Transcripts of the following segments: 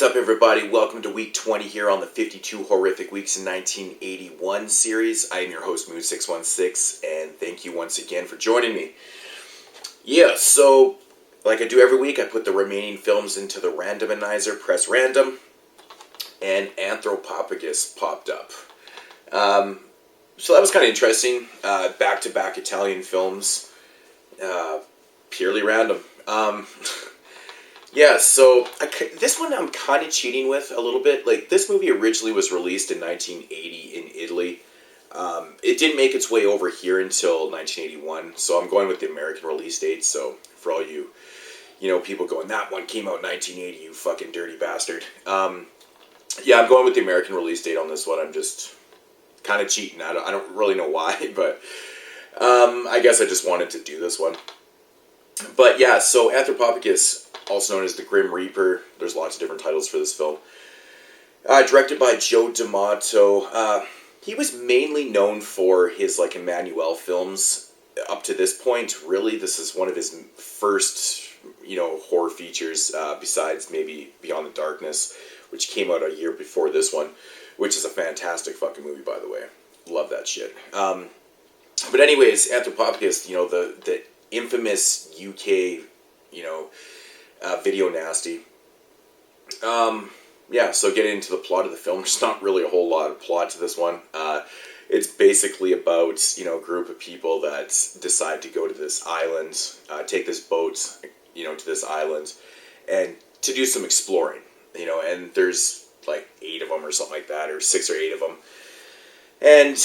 What's up, everybody? Welcome to week 20 here on the 52 Horrific Weeks in 1981 series. I am your host, Mood616, and thank you once again for joining me. Yeah, so, like I do every week, I put the remaining films into the randomizer, press random, and Anthropophagus popped up. So that was kind of interesting. Back-to-back Italian films. Purely random. Yeah, so this one I'm kind of cheating with a little bit. Like, this movie originally was released in 1980 in Italy. It didn't make its way over here until 1981, so I'm going with the American release date. So for all you, people going, that one came out in 1980, you fucking dirty bastard. Yeah, I'm going with the American release date on this one. I'm just kind of cheating. I don't really know why, but I guess I just wanted to do this one. But yeah, so Anthropophagus, also known as the Grim Reaper. There's lots of different titles for this film. Directed by Joe D'Amato. He was mainly known for his Emmanuel films up to this point. Really, this is one of his first, horror features, besides maybe Beyond the Darkness, which came out a year before this one, which is a fantastic fucking movie, by the way. Love that shit. But anyways, Anthropophagus, the infamous UK, video nasty. Yeah, so getting into the plot of the film, there's not really a whole lot of plot to this one. It's basically about, a group of people that decide to go to this island, take this boat, to this island, and to do some exploring, and there's 8 of them or something like that, or 6 or 8 of them. And,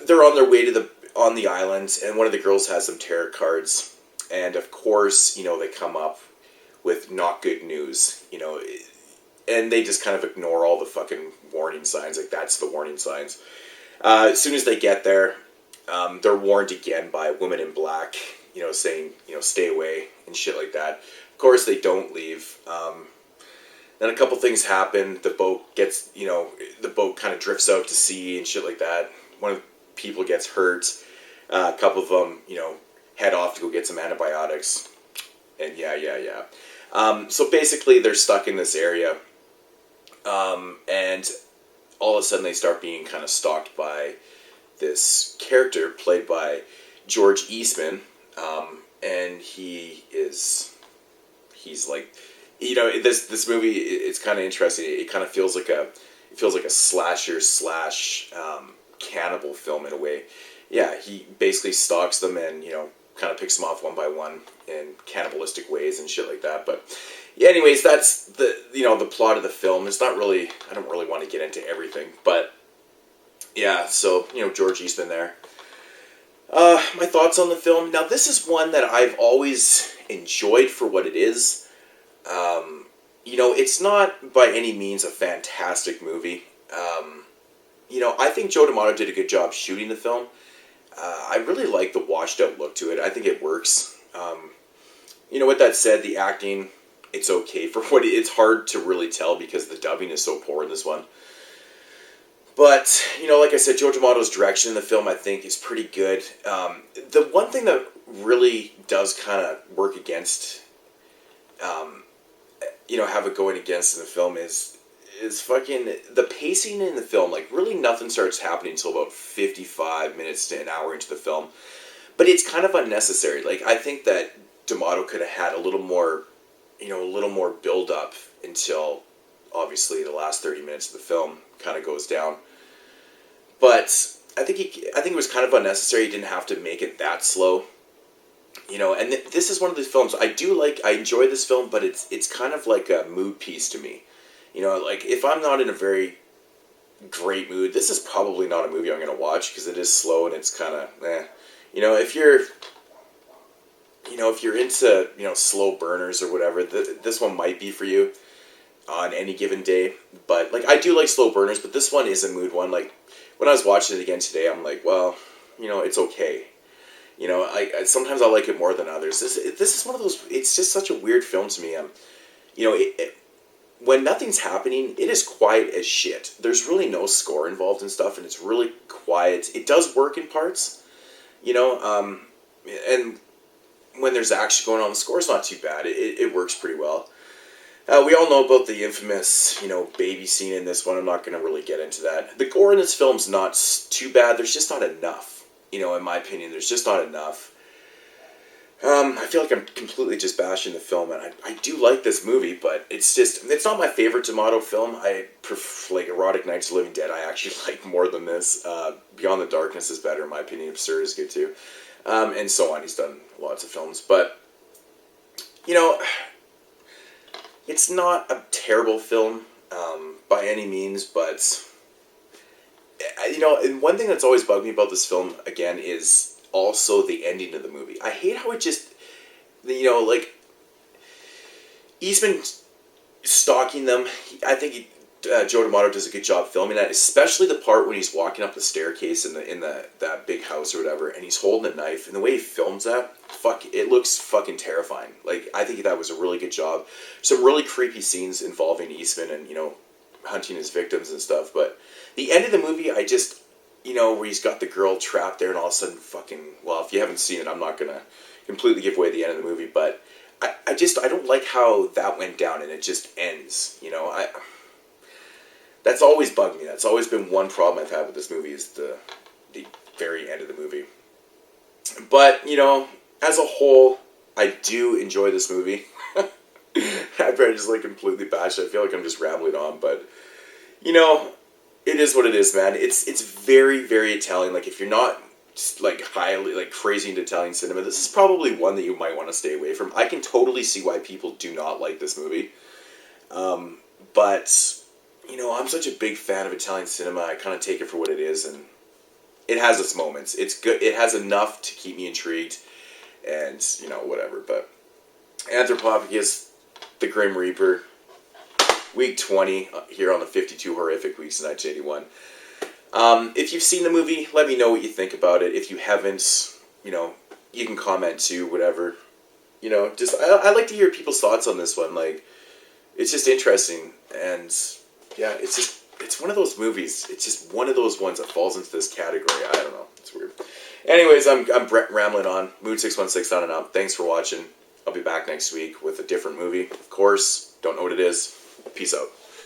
they're on their way to on the island, and one of the girls has some tarot cards, and of course, they come up with not good news, and they just kind of ignore all the fucking warning signs. That's the warning signs. As soon as they get there, they're warned again by women in black, saying, stay away and shit like that. Of course, they don't leave. Then a couple things happen. The boat gets, the boat kind of drifts out to sea and shit like that. One of the people gets hurt. A couple of them, head off to go get some antibiotics. And yeah. So basically, they're stuck in this area, and all of a sudden they start being kind of stalked by this character played by George Eastman, and he's like, this movie, it's kind of interesting. It kind of feels like a slasher / cannibal film in a way. Yeah, he basically stalks them and kind of picks them off one by one in cannibalistic ways and shit like that. But yeah, anyways, that's the the plot of the film. It's not really, I don't really want to get into everything, but yeah, so George Eastman there. My thoughts on the film. Now, this is one that I've always enjoyed for what it is. It's not by any means a fantastic movie. I think Joe D'Amato did a good job shooting the film. I really like the washed out look to it. I think it works. With that said, the acting, it's okay for what it's hard to really tell because the dubbing is so poor in this one. But, like I said, Joe D'Amato's direction in the film, I think, is pretty good. The one thing that really does kind of work against, have it going against in the film is fucking the pacing in the film. Really nothing starts happening until about 55 minutes to an hour into the film. But it's kind of unnecessary. I think that D'Amato could have had a little more build up until obviously the last 30 minutes of the film kind of goes down. But I think it was kind of unnecessary. He didn't have to make it that slow. And this is one of those films I enjoy this film, but it's kind of like a mood piece to me. If I'm not in a very great mood, this is probably not a movie I'm going to watch because it is slow and it's kind of, eh. If you're into, slow burners or whatever, this one might be for you on any given day. But, I do like slow burners, but this one is a mood one. When I was watching it again today, I'm like, well, it's okay. Sometimes I like it more than others. This is one of those, it's just such a weird film to me. When nothing's happening, it is quiet as shit. There's really no score involved and stuff, and it's really quiet. It does work in parts, and when there's action going on, the score's not too bad. It works pretty well. We all know about the infamous, baby scene in this one. I'm not going to really get into that. The gore in this film's not too bad. There's just not enough. In my opinion, there's just not enough. I feel like I'm completely just bashing the film, and I do like this movie, but it's not my favorite D'Amato film. I prefer, like, Erotic Nights of the Living Dead, I actually like more than this. Beyond the Darkness is better, in my opinion. Absurd is good, too. And so on. He's done lots of films, but, it's not a terrible film, by any means, but, and one thing that's always bugged me about this film, again, is also the ending of the movie. I hate how it just, like, Eastman stalking them. I think Joe D'Amato does a good job filming that, especially the part when he's walking up the staircase in that big house or whatever, and he's holding a knife, and the way he films that, it looks fucking terrifying. Like, I think that was a really good job. Some really creepy scenes involving Eastman and, hunting his victims and stuff, but the end of the movie, I just, where he's got the girl trapped there and all of a sudden well, if you haven't seen it, I'm not going to completely give away the end of the movie, but I don't like how that went down and it just ends, that's always bugged me. That's always been one problem I've had with this movie is the very end of the movie. But, as a whole, I do enjoy this movie. I probably just completely bashed it. I feel like I'm just rambling on, but, it is what it is, man. It's very, very Italian. Like, if you're not highly crazy into Italian cinema, this is probably one that you might want to stay away from. I can totally see why people do not like this movie. But I'm such a big fan of Italian cinema. I kind of take it for what it is, and it has its moments. It's good. It has enough to keep me intrigued, and whatever. But Anthropophagus, The Grim Reaper, week 20 here on the 52 Horrific Weeks in 1981. If you've seen the movie, let me know what you think about it. If you haven't, you can comment too, whatever. I like to hear people's thoughts on this one. Like, it's just interesting, and yeah, it's one of those movies. It's just one of those ones that falls into this category. I don't know. It's weird. Anyways, I'm rambling on. Moon616 on and up. Thanks for watching. I'll be back next week with a different movie. Of course, don't know what it is. Peace out.